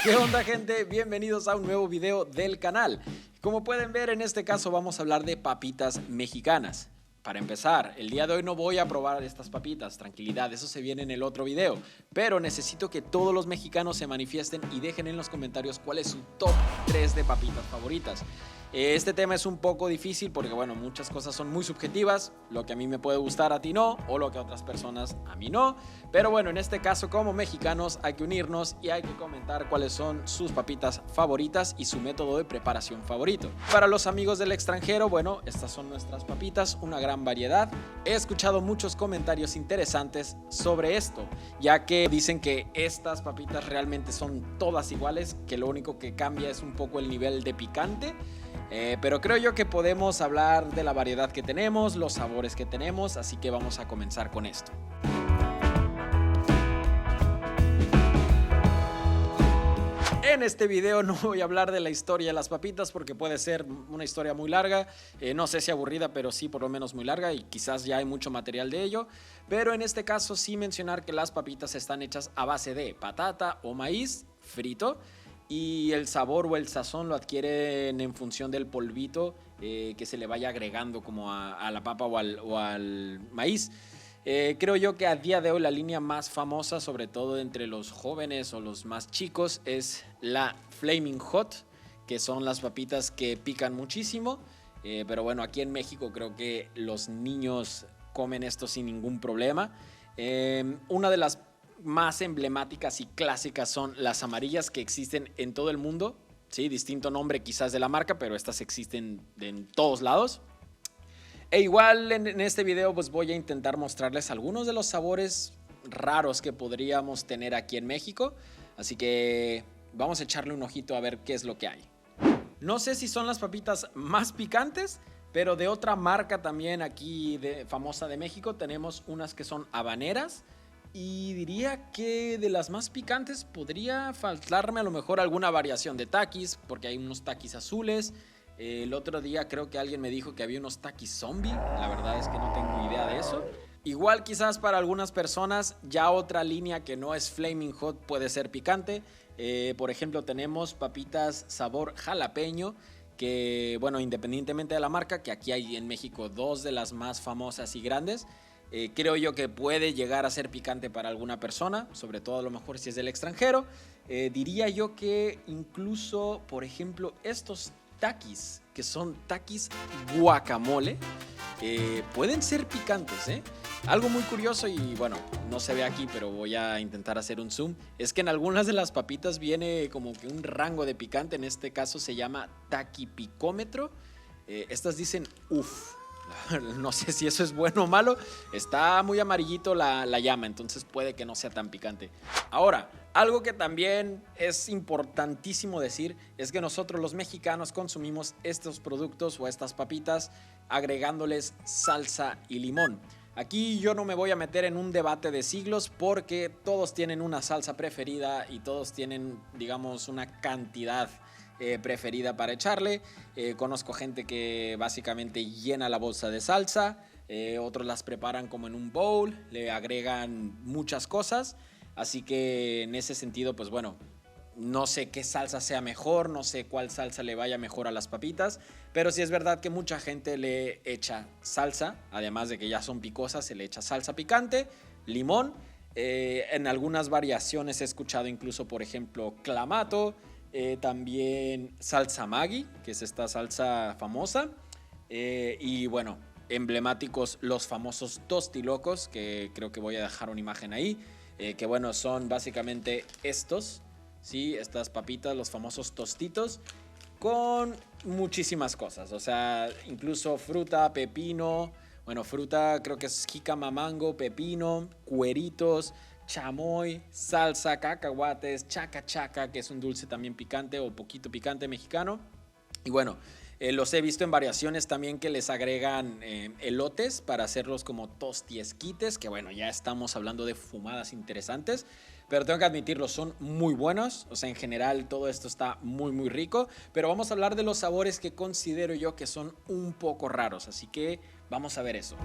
¿Qué onda, gente? Bienvenidos a un nuevo video del canal. Como pueden ver, en este caso vamos a hablar de papitas mexicanas. Para empezar, el día de hoy no voy a probar estas papitas, tranquilidad, eso se viene en el otro video. Pero necesito que todos los mexicanos se manifiesten y dejen en los comentarios cuál es su top 3 de papitas favoritas. Este tema es un poco difícil porque, bueno, muchas cosas son muy subjetivas. Lo que a mí me puede gustar, a ti no, o lo que a otras personas a mí no. Pero bueno, en este caso, como mexicanos, hay que unirnos y hay que comentar cuáles son sus papitas favoritas y su método de preparación favorito. Para los amigos del extranjero, bueno, estas son nuestras papitas, una gran variedad. He escuchado muchos comentarios interesantes sobre esto, ya que dicen que estas papitas realmente son todas iguales, que lo único que cambia es un poco el nivel de picante. Pero creo yo que podemos hablar de la variedad que tenemos, los sabores que tenemos, así que vamos a comenzar con esto. En este video no voy a hablar de la historia de las papitas porque puede ser una historia muy larga, no sé si aburrida, pero sí por lo menos muy larga y quizás ya hay mucho material de ello. Pero en este caso sí mencionar que las papitas están hechas a base de patata o maíz frito. Y el sabor o el sazón lo adquieren en función del polvito que se le vaya agregando como a la papa o al maíz. Creo yo que a día de hoy la línea más famosa, sobre todo entre los jóvenes o los más chicos, es la Flaming Hot, que son las papitas que pican muchísimo. Pero bueno, aquí en México creo que los niños comen esto sin ningún problema. Una de las más emblemáticas y clásicas son las amarillas, que existen en todo el mundo, ¿sí? Distinto nombre quizás de la marca, pero estas existen en todos lados. E igual en este video pues voy a intentar mostrarles algunos de los sabores raros que podríamos tener aquí en México, así que vamos a echarle un ojito a ver qué es lo que hay. No sé si son las papitas más picantes, pero de otra marca también aquí famosa de México tenemos unas que son habaneras. Y diría que de las más picantes podría faltarme a lo mejor alguna variación de taquis, porque hay unos taquis azules. El otro día creo que alguien me dijo que había unos taquis zombie. La verdad es que no tengo idea de eso. Igual quizás para algunas personas ya otra línea que no es Flaming Hot puede ser picante. Por ejemplo, tenemos papitas sabor jalapeño, que bueno, independientemente de la marca, que aquí hay en México dos de las más famosas y grandes. Creo yo que puede llegar a ser picante para alguna persona, sobre todo a lo mejor si es del extranjero. Diría yo que incluso, por ejemplo, estos taquis, que son taquis guacamole, pueden ser picantes, ¿eh? Algo muy curioso y bueno, no se ve aquí, pero voy a intentar hacer un zoom. Es que en algunas de las papitas viene como que un rango de picante, en este caso se llama taquipicómetro. Estas dicen uff. No sé si eso es bueno o malo. Está muy amarillito la llama, entonces puede que no sea tan picante. Ahora, algo que también es importantísimo decir es que nosotros los mexicanos consumimos estos productos o estas papitas agregándoles salsa y limón. Aquí yo no me voy a meter en un debate de siglos porque todos tienen una salsa preferida y todos tienen, digamos, una cantidad preferida para echarle. Conozco gente que básicamente llena la bolsa de salsa, otros las preparan como en un bowl, le agregan muchas cosas, así que en ese sentido pues bueno, no sé qué salsa sea mejor, no sé cuál salsa le vaya mejor a las papitas, pero sí es verdad que mucha gente le echa salsa, además de que ya son picosas, se le echa salsa picante, limón, en algunas variaciones he escuchado incluso por ejemplo clamato, también salsa Maggi, que es esta salsa famosa, y bueno, emblemáticos los famosos tostilocos, que creo que voy a dejar una imagen ahí, que bueno, son básicamente estos, ¿sí? Estas papitas, los famosos tostitos, con muchísimas cosas, o sea, incluso fruta, pepino, bueno, fruta creo que es jícama, mango, pepino, cueritos, chamoy, salsa, cacahuates, chaca chaca, que es un dulce también picante o poquito picante mexicano. Y bueno, los he visto en variaciones también que les agregan elotes para hacerlos como tostiesquites, que bueno, ya estamos hablando de fumadas interesantes. Pero tengo que admitirlo, son muy buenos. O sea, en general todo esto está muy muy rico. Pero vamos a hablar de los sabores que considero yo que son un poco raros. Así que vamos a ver eso.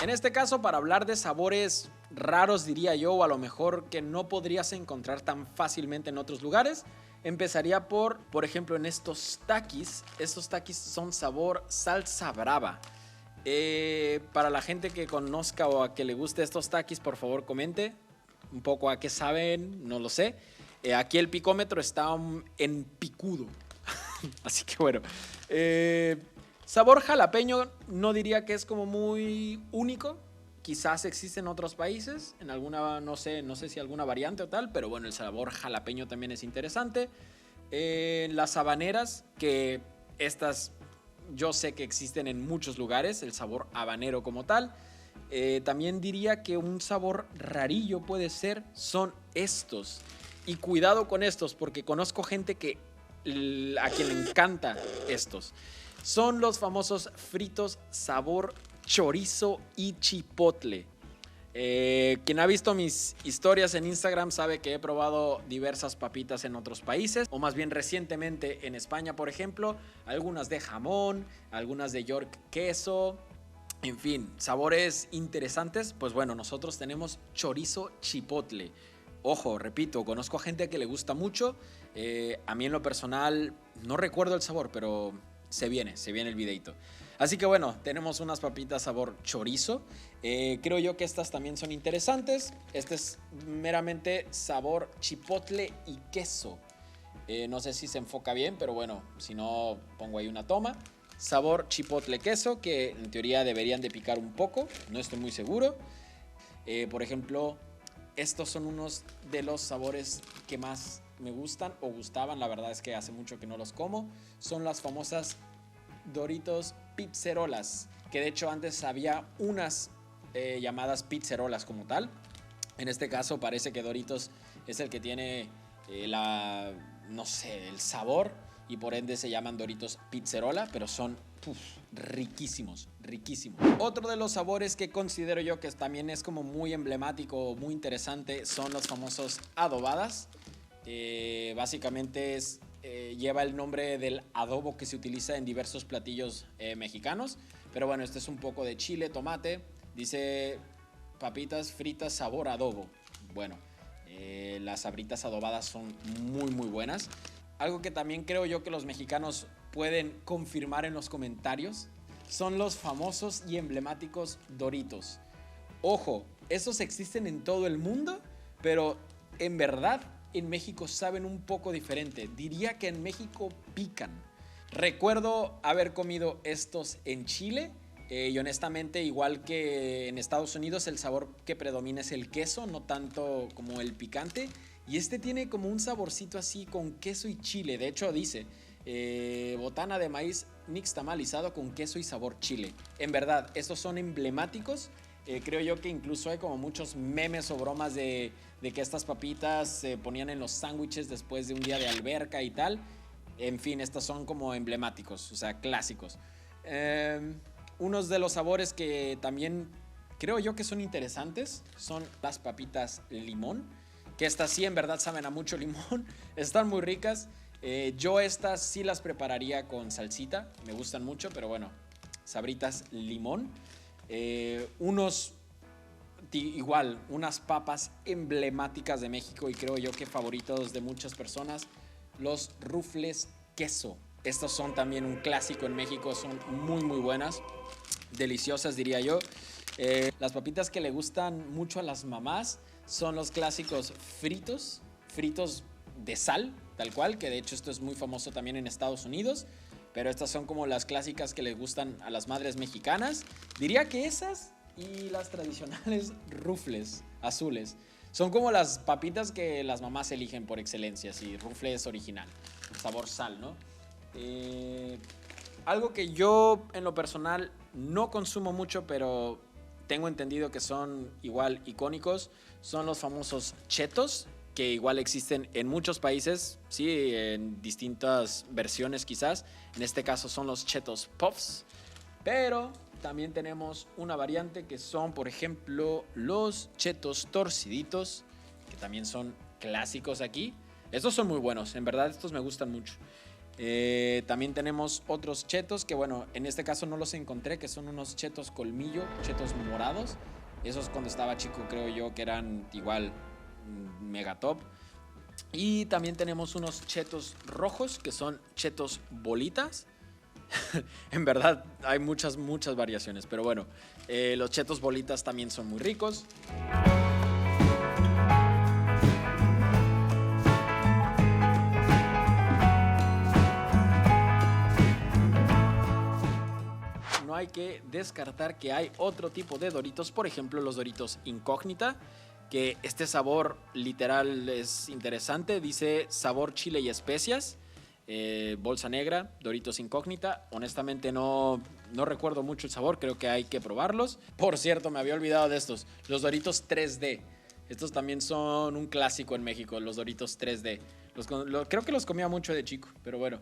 En En este caso, para hablar de sabores raros, diría yo, o a lo mejor que no podrías encontrar tan fácilmente en otros lugares, empezaría por ejemplo, en estos takis. Estos takis son sabor salsa brava. Para la gente que conozca o a que le guste estos takis, por favor comente un poco a qué saben, no lo sé. Aquí el picómetro está en picudo. Así que bueno. Sabor jalapeño no diría que es como muy único. Quizás existe en otros países, en alguna, no sé si alguna variante o tal, pero bueno, el sabor jalapeño también es interesante. Las habaneras, que estas yo sé que existen en muchos lugares, el sabor habanero como tal. También diría que un sabor rarillo puede ser, son estos. Y cuidado con estos, porque conozco gente a quien le encanta estos. Son los famosos fritos sabor chorizo y chipotle. Quien ha visto mis historias en Instagram sabe que he probado diversas papitas en otros países, o más bien recientemente en España, por ejemplo, algunas de jamón, algunas de York queso, en fin, sabores interesantes. Pues bueno, nosotros tenemos chorizo chipotle. Ojo, repito, conozco a gente que le gusta mucho. A mí en lo personal no recuerdo el sabor, pero se viene el videito. Así que bueno, tenemos unas papitas sabor chorizo. Creo yo que estas también son interesantes. Este es meramente sabor chipotle y queso. No sé si se enfoca bien, pero bueno, si no pongo ahí una toma. Sabor chipotle queso, que en teoría deberían de picar un poco, no estoy muy seguro. Por ejemplo, estos son unos de los sabores que más me gustan o gustaban. La verdad es que hace mucho que no los como. Son las famosas Doritos Pizzerolas, que de hecho antes había unas llamadas pizzerolas como tal. En este caso parece que Doritos es el que tiene no sé, el sabor, y por ende se llaman Doritos Pizzerola, pero son riquísimos, riquísimos. Otro de los sabores que considero yo que también es como muy emblemático, muy interesante, son los famosos adobadas. Básicamente lleva el nombre del adobo que se utiliza en diversos platillos mexicanos, pero bueno, este es un poco de chile, tomate. Dice papitas fritas sabor adobo. Bueno, las sabritas adobadas son muy muy buenas. Algo que también creo yo que los mexicanos pueden confirmar en los comentarios son los famosos y emblemáticos Doritos. Ojo, esos existen en todo el mundo, pero en verdad en México saben un poco diferente. Diría que en México pican. Recuerdo haber comido estos en Chile y honestamente, igual que en Estados Unidos, el sabor que predomina es el queso, no tanto como el picante. Y este tiene como un saborcito así con queso y chile. De hecho dice botana de maíz nixtamalizado con queso y sabor chile. En verdad, estos son emblemáticos. Creo yo que incluso hay como muchos memes o bromas de que estas papitas se ponían en los sándwiches después de un día de alberca y tal. En fin, estos son como emblemáticos, o sea, clásicos. Unos de los sabores que también creo yo que son interesantes son las papitas limón, que estas sí en verdad saben a mucho limón, están muy ricas. Yo estas sí las prepararía con salsita, me gustan mucho, pero bueno, sabritas limón. Igual, unas papas emblemáticas de México y creo yo que favoritos de muchas personas, los rufles queso. Estos son también un clásico en México, son muy muy buenas, deliciosas diría yo. Las papitas que le gustan mucho a las mamás son los clásicos fritos de sal, tal cual, que de hecho esto es muy famoso también en Estados Unidos. Pero estas son como las clásicas que les gustan a las madres mexicanas. Diría que esas y las tradicionales rufles azules son como las papitas que las mamás eligen por excelencia. Sí, rufles original, sabor sal, ¿no? Algo que yo en lo personal no consumo mucho, pero tengo entendido que son igual icónicos, son los famosos chetos, que igual existen en muchos países, sí, en distintas versiones quizás. En este caso son los Chetos Puffs, pero también tenemos una variante que son, por ejemplo, los Chetos Torciditos, que también son clásicos aquí. Estos son muy buenos, en verdad estos me gustan mucho. También tenemos otros chetos que, bueno, en este caso no los encontré, que son unos chetos colmillo, chetos morados. Esos cuando estaba chico creo yo que eran igual mega top. Y también tenemos unos chetos rojos que son chetos bolitas. En verdad hay muchas variaciones, pero bueno, los chetos bolitas también son muy ricos. No hay que descartar que hay otro tipo de Doritos, por ejemplo los Doritos Incógnita, que este sabor literal es interesante, dice sabor chile y especias, bolsa negra, Doritos Incógnita. Honestamente no recuerdo mucho el sabor, creo que hay que probarlos. Por cierto, me había olvidado de estos, los Doritos 3D. Estos también son un clásico en México, los Doritos 3D. Creo que los comía mucho de chico, pero bueno.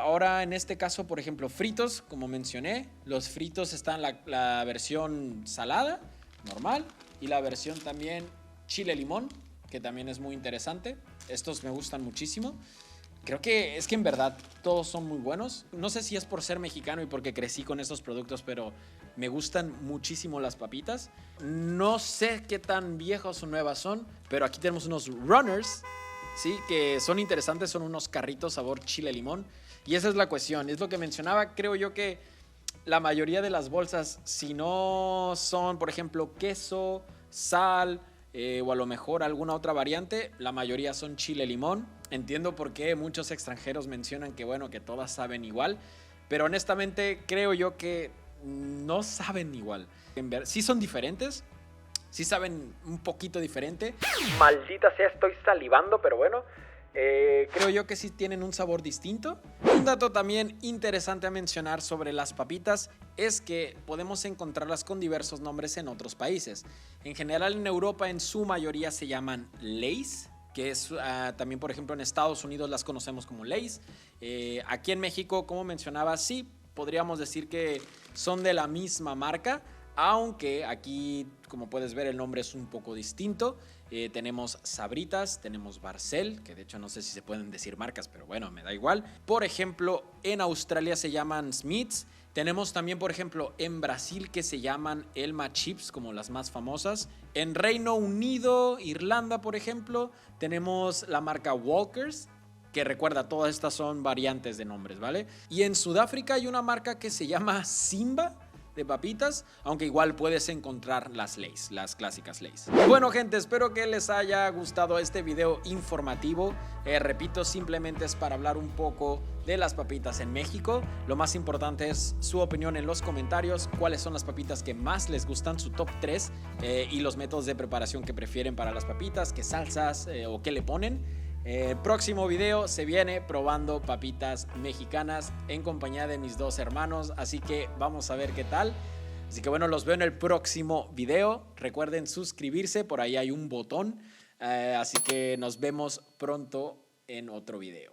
Ahora en este caso, por ejemplo, fritos, como mencioné, los fritos están la versión salada, normal, y la versión también chile limón, que también es muy interesante. Estos me gustan muchísimo. Creo que es que en verdad todos son muy buenos. No sé si es por ser mexicano y porque crecí con estos productos, pero me gustan muchísimo las papitas. No sé qué tan viejas o nuevas son, pero aquí tenemos unos runners, sí, que son interesantes, son unos carritos sabor chile limón. Y esa es la cuestión, es lo que mencionaba. Creo yo que la mayoría de las bolsas, si no son, por ejemplo, queso, sal, o a lo mejor alguna otra variante, la mayoría son chile limón. Entiendo por qué muchos extranjeros mencionan que, bueno, que todas saben igual, pero honestamente creo yo que no saben igual. Sí son diferentes, sí saben un poquito diferente. Maldita sea, estoy salivando, pero bueno, creo yo que sí tienen un sabor distinto. Un dato también interesante a mencionar sobre las papitas es que podemos encontrarlas con diversos nombres en otros países. En general en Europa en su mayoría se llaman Lay's, que es también, por ejemplo, en Estados Unidos las conocemos como Lay's. Aquí en México, como mencionaba, sí podríamos decir que son de la misma marca, aunque aquí, como puedes ver, el nombre es un poco distinto. Tenemos Sabritas, tenemos Barcel, que de hecho no sé si se pueden decir marcas, pero bueno, me da igual. Por ejemplo, en Australia se llaman Smiths. Tenemos también, por ejemplo, en Brasil que se llaman Elma Chips, como las más famosas. En Reino Unido, Irlanda, por ejemplo, tenemos la marca Walkers, que recuerda, todas estas son variantes de nombres, ¿vale? Y en Sudáfrica hay una marca que se llama Simba, de papitas, aunque igual puedes encontrar las Lay's, las clásicas Lay's. Y bueno, gente, espero que les haya gustado este video informativo. Repito, simplemente es para hablar un poco de las papitas en México. Lo más importante es su opinión en los comentarios, cuáles son las papitas que más les gustan, su top 3 y los métodos de preparación que prefieren para las papitas, qué salsas o qué le ponen. Próximo video se viene probando papitas mexicanas en compañía de mis dos hermanos, así que vamos a ver qué tal. Así que bueno, los veo en el próximo video. Recuerden suscribirse, por ahí hay un botón, así que nos vemos pronto en otro video.